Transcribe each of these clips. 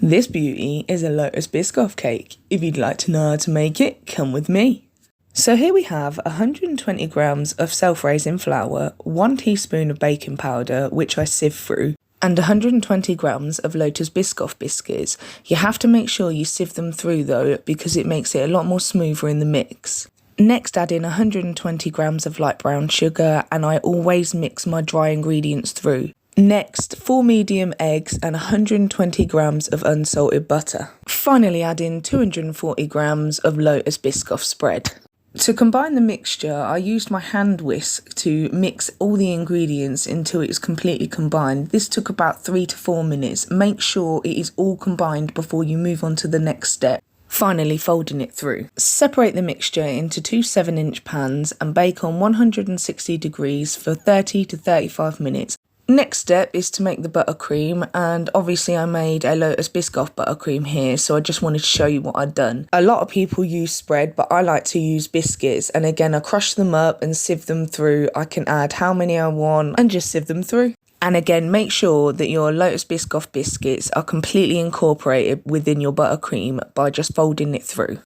This beauty is a lotus biscoff cake. If you'd like to know how to make it, come with me. So here we have 120 grams of self-raising flour, 1 teaspoon of baking powder, which I sieve through, and 120 grams of lotus biscoff biscuits. You have to make sure you sieve them through though, because it makes it a lot more smoother in the mix. Next, add in 120 grams of light brown sugar, and I always mix my dry ingredients through. Next, 4 medium eggs and 120 grams of unsalted butter. Finally, add in 240 grams of lotus biscoff spread. To combine the mixture, I used my hand whisk to mix all the ingredients until it's completely combined. This took about 3 to 4 minutes. Make sure it is all combined before you move on to the next step. Finally, folding it through. Separate the mixture into 2 7-inch pans and bake on 160 degrees for 30 to 35 minutes. Next step is to make the buttercream, and obviously I made a lotus biscoff buttercream here, so I just wanted to show you what I'd done. A lot of people use spread, but I like to use biscuits, and again I crush them up and sieve them through. I can add how many I want and just sieve them through. And again, make sure that your lotus biscoff biscuits are completely incorporated within your buttercream by just folding it through.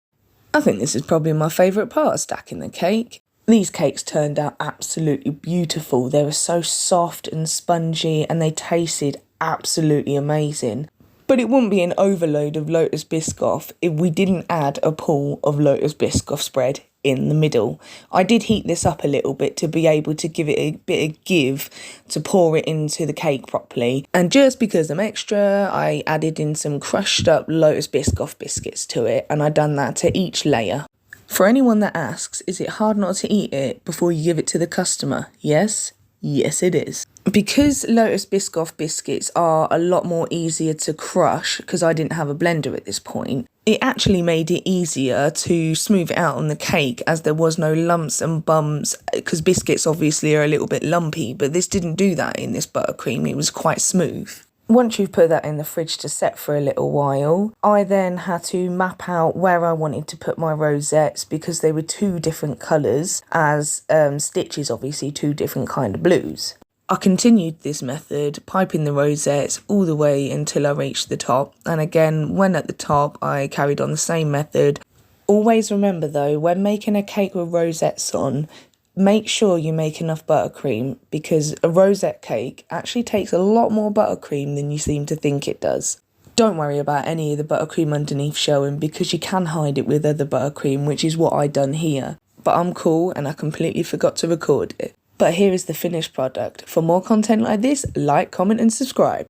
I think this is probably my favourite part of stacking the cake. These cakes turned out absolutely beautiful. They were so soft and spongy and they tasted absolutely amazing. But it wouldn't be an overload of lotus biscoff if we didn't add a pool of lotus biscoff spread in the middle. I did heat this up a little bit to be able to give it a bit of give to pour it into the cake properly. And just because I'm extra, I added in some crushed up lotus biscoff biscuits to it, and I done that to each layer. For anyone that asks, is it hard not to eat it before you give it to the customer? Yes? Yes, it is. Because lotus biscoff biscuits are a lot more easier to crush, because I didn't have a blender at this point, it actually made it easier to smooth it out on the cake, as there was no lumps and bumps, because biscuits obviously are a little bit lumpy, but this didn't do that in this buttercream. It was quite smooth. Once you've put that in the fridge to set for a little while, I then had to map out where I wanted to put my rosettes, because they were 2 different colours, as stitch is obviously 2 different kind of blues. I continued this method, piping the rosettes all the way until I reached the top, and again, when at the top, I carried on the same method. Always remember though, when making a cake with rosettes on, make sure you make enough buttercream, because a rosette cake actually takes a lot more buttercream than you seem to think it does. Don't worry about any of the buttercream underneath showing, because you can hide it with other buttercream, which is what I done here. But I'm cool and I completely forgot to record it. But here is the finished product. For more content like this, like, comment and subscribe.